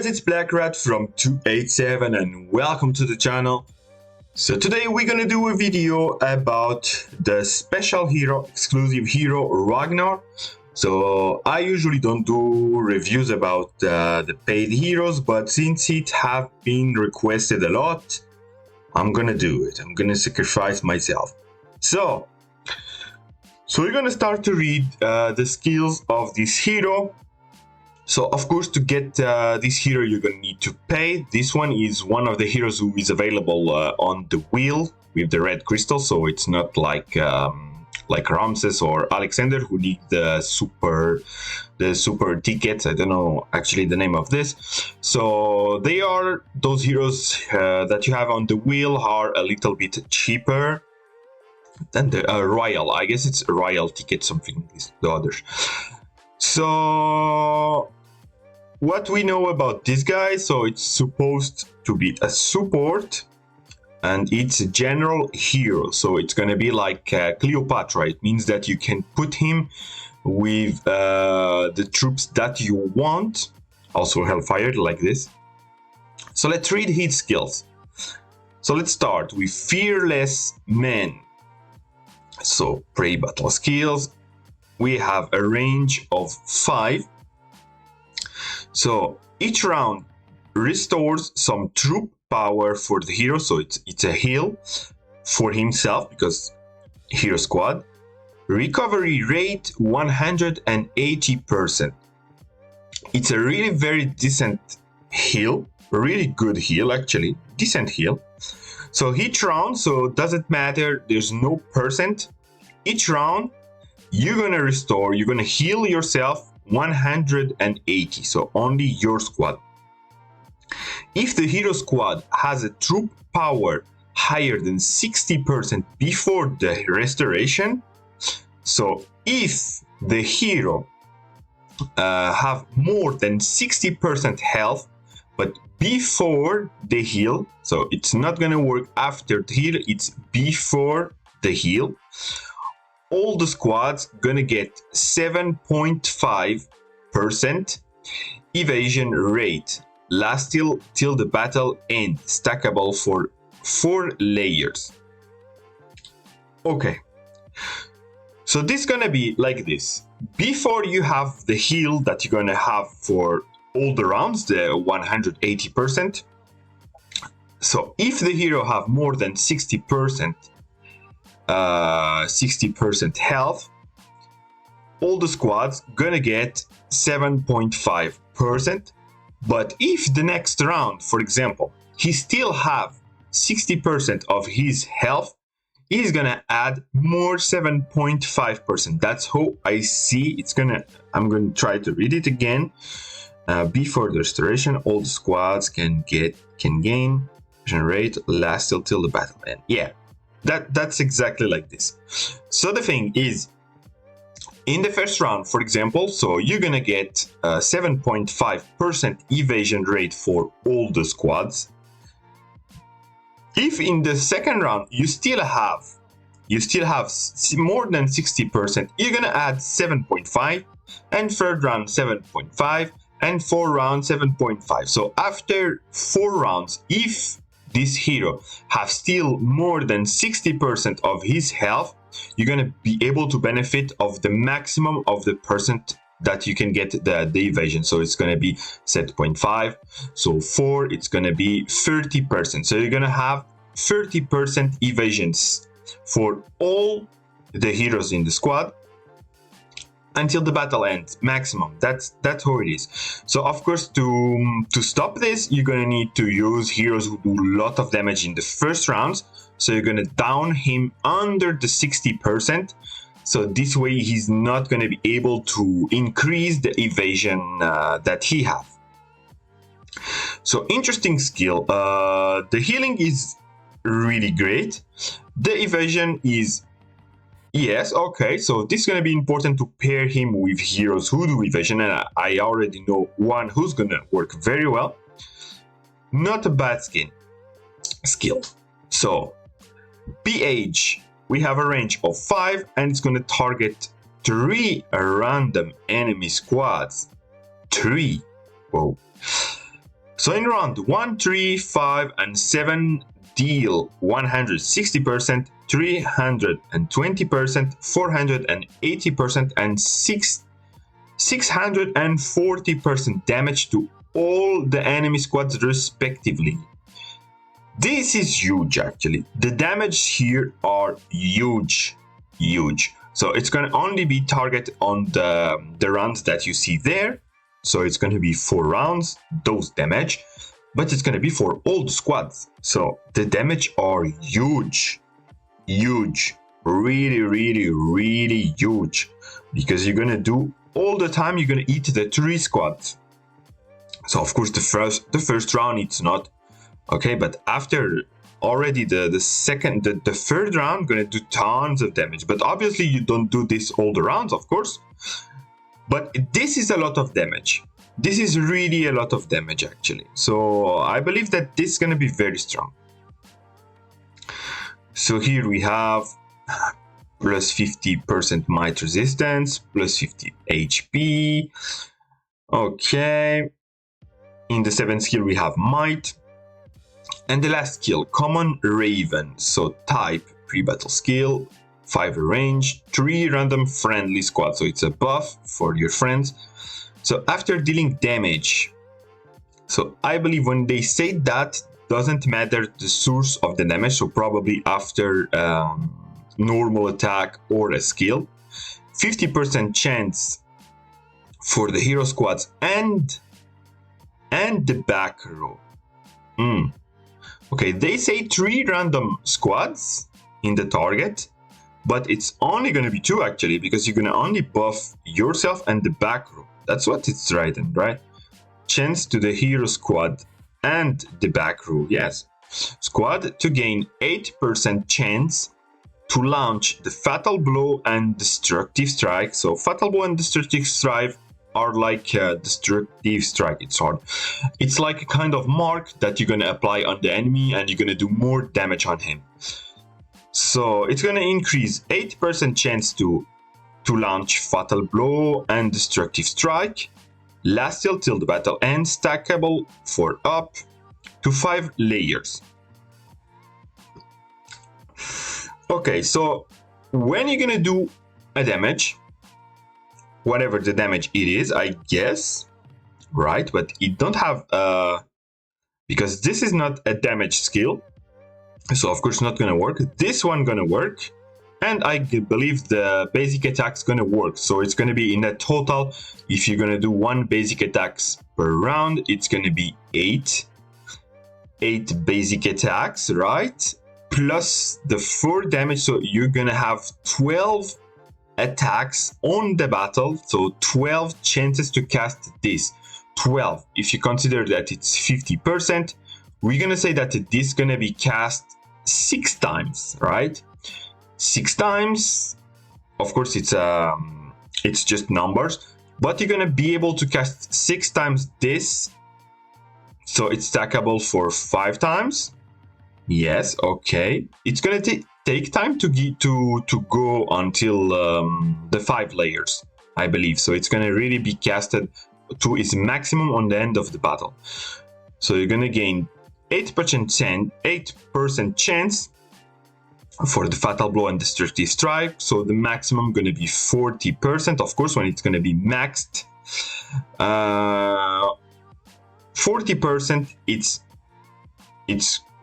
guys, it's Black Rat from 287 and welcome to the channel. So today we're gonna do a video about the special hero, exclusive hero Ragnar. So I usually don't do reviews about the paid heroes, but since it have been requested a lot, I'm gonna do it. I'm gonna sacrifice myself. So we're gonna start to read the skills of this hero. So of course, to get this hero, you're gonna need to pay. This one is one of the heroes who is available on the wheel with the red crystal. So it's not like Ramses or Alexander who need the super tickets. I don't know actually the name of this. So they are those heroes that you have on the wheel are a little bit cheaper than the royal. I guess it's a royal ticket, something is the others. So what we know about this guy, so it's supposed to be a support and it's a general hero. So it's going to be like Cleopatra. It means that you can put him with the troops that you want. Also Hellfire like this. So let's read his skills. So let's start with Fearless Man. So prey battle skills. We have a range of 5. So each round restores some troop power for the hero. So it's a heal for himself because hero squad. Recovery rate 180%. It's a really very decent heal. Really good heal actually. Decent heal. So each round, so doesn't matter. There's no percent. Each round you're gonna restore, you're gonna heal yourself 180, so only your squad. If the hero squad has a troop power higher than 60% before the restoration, so if the hero have more than 60% health, but before the heal, so it's not gonna work after the heal, it's before the heal, all the squads gonna get 7.5% evasion rate. Last till the battle end. Stackable for 4 layers. Okay. So this is gonna be like this. Before you have the heal that you're gonna have for all the rounds, the 180%. So if the hero have more than 60% health, all the squads gonna get 7.5%. But if the next round, for example, he still have 60% of his health, he's gonna add more 7.5%. That's how I see it's gonna. I'm gonna try to read it again. Before the restoration, all the squads can gain rate last till the battle end. Yeah. That's exactly like this. So the thing is, in the first round, for example, so you're gonna get 7.5% evasion rate for all the squads. If in the second round you still have more than 60%, you're gonna add 7.5, and third round 7.5, and fourth round 7.5. So after 4 rounds, if this hero have still more than 60% of his health, you're gonna be able to benefit of the maximum of the percent that you can get the evasion. So it's gonna be 7.5. So 4, it's gonna be 30%. So you're gonna have 30% evasions for all the heroes in the squad until the battle ends, maximum. That's how it is. So of course, to stop this, you're gonna need to use heroes who do a lot of damage in the first rounds. So you're gonna down him under the 60%. So this way he's not gonna be able to increase the evasion that he have. So interesting skill. The healing is really great. The evasion is yes, okay, so this is going to be important to pair him with heroes who do evasion, and I already know one who's going to work very well. Not a bad skill. So, PH, we have a range of 5, and it's going to target 3 random enemy squads. 3. Whoa. So in round 1, 3, 5, and 7 deal 160%, 320%, 480%, and 640% damage to all the enemy squads respectively. This is huge actually. The damage here are huge. So it's going to only be target on the rounds that you see there. So it's going to be 4 rounds, those damage, but it's going to be for all the squads. So the damage are huge, really huge, because you're going to do all the time. You're going to eat the 3 squads. So of course the first round it's not okay, but after already the third round gonna do tons of damage. But obviously you don't do this all the rounds, of course. But this is a lot of damage. This is really a lot of damage actually. So I believe that this is gonna be very strong. So here we have plus 50% might resistance, plus 50 HP. Okay. In the 7th skill we have might. And the last skill, Common Raven. So type, pre-battle skill, 5 range, 3 random friendly squad. So it's a buff for your friends. So after dealing damage, so I believe when they say that, doesn't matter the source of the damage. So probably after normal attack or a skill, 50% chance for the hero squads and the back row. Okay, they say 3 random squads in the target, but it's only going to be 2 actually, because you're going to only buff yourself and the back row. That's what it's written, right? Chance to the hero squad and the back row, yes. Squad to gain 8% chance to launch the Fatal Blow and Destructive Strike. So Fatal Blow and Destructive Strike are like Destructive Strike. It's hard. It's like a kind of mark that you're going to apply on the enemy and you're going to do more damage on him. So it's going to increase 8% chance to launch Fatal Blow and Destructive Strike. Last till the battle ends, stackable for up to 5 layers. Okay, so when you're going to do a damage, whatever the damage it is, I guess, right? But it don't have because this is not a damage skill, so of course not gonna work. This one gonna work, and I believe the basic attack's gonna work. So it's gonna be in a total, if you're gonna do 1 basic attacks per round, it's gonna be 8 basic attacks, right? Plus the 4 damage, so you're gonna have 12 attacks on the battle, so 12 chances to cast this. 12, if you consider that it's 50%, we're gonna say that this is gonna be cast 6 times, right? 6 times, of course it's just numbers, but you're gonna be able to cast 6 times this, so it's stackable for 5 times. Yes, okay. It's gonna take time to go until the 5 layers, I believe. So it's gonna really be casted to its maximum on the end of the battle. So you're gonna gain 8% chance for the Fatal Blow and Destructive Strike. So the maximum gonna be 40%. Of course, when it's gonna be maxed, 40%. It's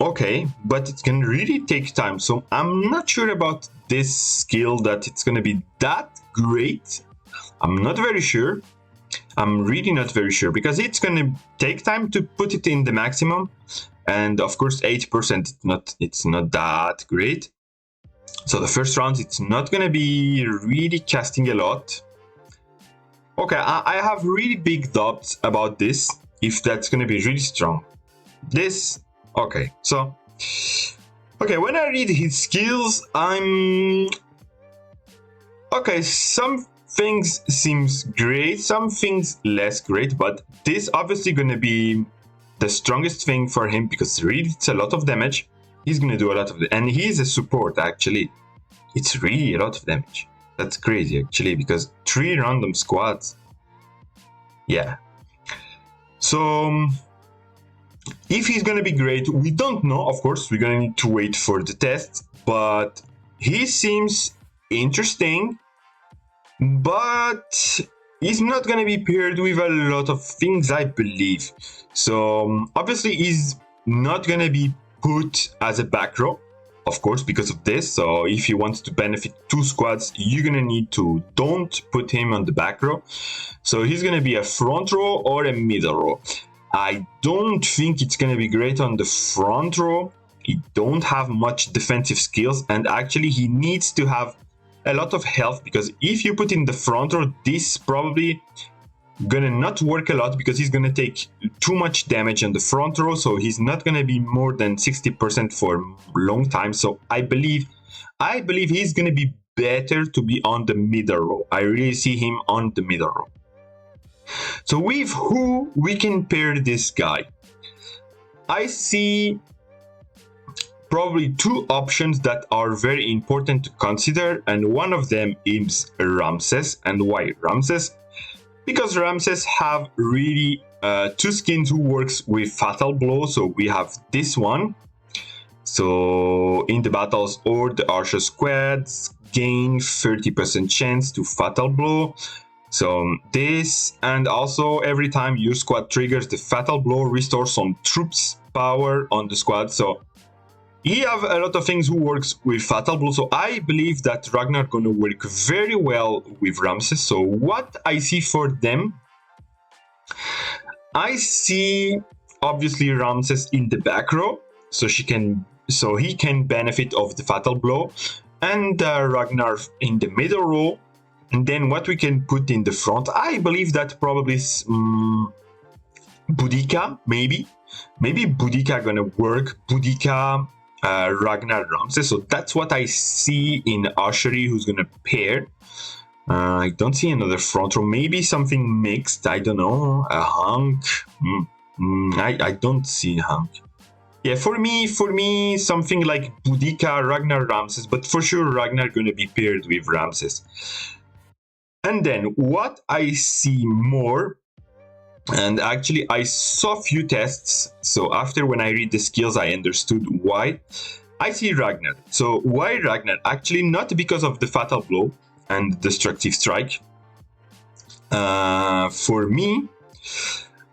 okay, but it can really take time. So I'm not sure about this skill that it's gonna be that great. I'm not very sure. I'm really not very sure, because it's gonna take time to put it in the maximum, and of course 8% it's not that great. So the first round it's not gonna be really casting a lot. Okay, I have really big doubts about this, if that's gonna be really strong. This, okay, so okay, when I read his skills, okay, some things seems great, some things less great, but this obviously gonna be the strongest thing for him, because really it's a lot of damage. He's gonna do a lot of it, and he's a support actually. It's really a lot of damage. That's crazy actually, because 3 random squads. Yeah. So If he's gonna be great, we don't know. Of course, we're gonna need to wait for the test, but he seems interesting. But he's not gonna be paired with a lot of things, I believe. So obviously he's not gonna be put as a back row, of course, because of this. So if you want to benefit two squads, you're gonna need to don't put him on the back row. So he's gonna be a front row or a middle row. I don't think it's gonna be great on the front row. He don't have much defensive skills, and actually he needs to have a lot of health, because if you put in the front row, this probably gonna not work a lot, because he's gonna take too much damage on the front row, so he's not gonna be more than 60% for a long time. So I believe he's gonna be better to be on the middle row. I really see him on the middle row. So with who we can pair this guy, I see probably two options that are very important to consider, and one of them is Ramses. And why Ramses? Because Ramses have really two skins who works with Fatal Blow. So we have this one. So in the battles or the Archer squads gain 30% chance to Fatal Blow. So this, and also every time your squad triggers the Fatal Blow, restore some troops power on the squad. So he have a lot of things who works with Fatal Blow. So I believe that Ragnar gonna work very well with Ramses. So what I see for them, I see obviously Ramses in the back row, so he can benefit of the Fatal Blow, and Ragnar in the middle row. And then what we can put in the front, I believe that probably Boudica, maybe Boudica gonna work. Boudica, Ragnar, Ramses. So that's what I see in Ashery, who's gonna pair. I don't see another front row. Maybe something mixed. I don't know. A hunk. I don't see hunk. Yeah, for me, something like Boudica, Ragnar, Ramses. But for sure, Ragnar gonna be paired with Ramses. And then what I see more, and actually I saw a few tests, so after when I read the skills I understood why. I see Ragnar. So why Ragnar? Actually not because of the Fatal Blow and Destructive Strike. For me,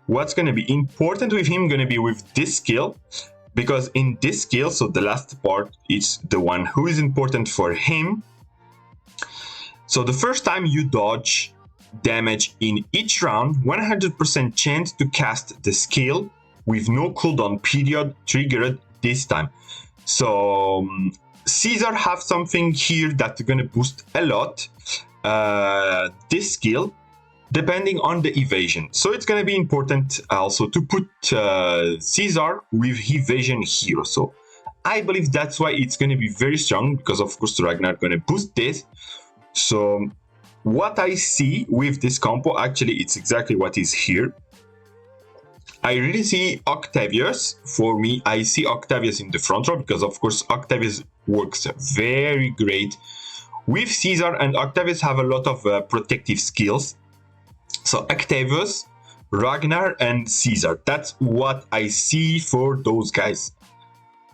what's going to be important with him going to be with this skill, because in this skill, so the last part is the one who is important for him. So the first time you dodge damage in each round, 100% chance to cast the skill with no cooldown period triggered this time. So Caesar have something here that's gonna boost a lot this skill depending on the evasion. So it's gonna be important also to put Caesar with evasion here. So I believe that's why it's gonna be very strong, because of course Ragnar gonna boost this. So what I see with this combo, actually it's exactly what is here. I really see Octavius. For me, I see Octavius in the front row, because of course Octavius works very great with Caesar, and Octavius have a lot of protective skills. So Octavius, Ragnar, and Caesar. That's what I see for those guys.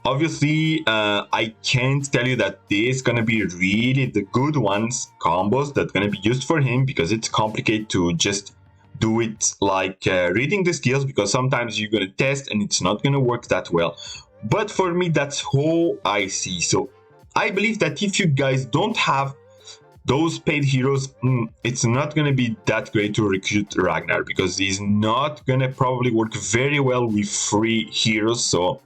Obviously, I can't tell you that this is going to be really the good ones, combos that going to be used for him, because it's complicated to just do it like reading the skills, because sometimes you're going to test and it's not going to work that well. But for me, that's how I see. So I believe that if you guys don't have those paid heroes, it's not going to be that great to recruit Ragnar, because he's not going to probably work very well with free heroes. So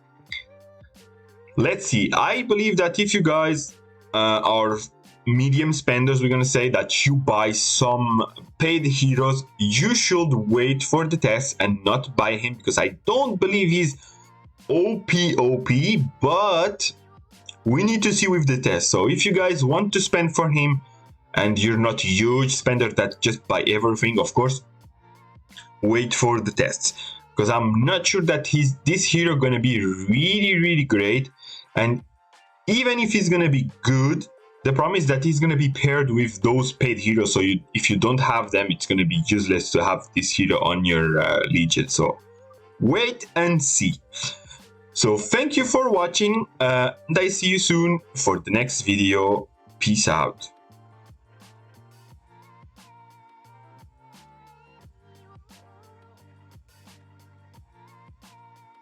let's see. I believe that if you guys are medium spenders, we're gonna say that you buy some paid heroes, you should wait for the test and not buy him, because I don't believe he's OP, but we need to see with the test. So if you guys want to spend for him and you're not a huge spender that just buy everything, of course, wait for the tests, because I'm not sure that this hero gonna be really great. And even if he's gonna be good, the problem is that he's gonna be paired with those paid heroes. So if you don't have them, it's gonna be useless to have this hero on your legion. So Wait and see. So thank you for watching, and I see you soon for the next video. Peace out.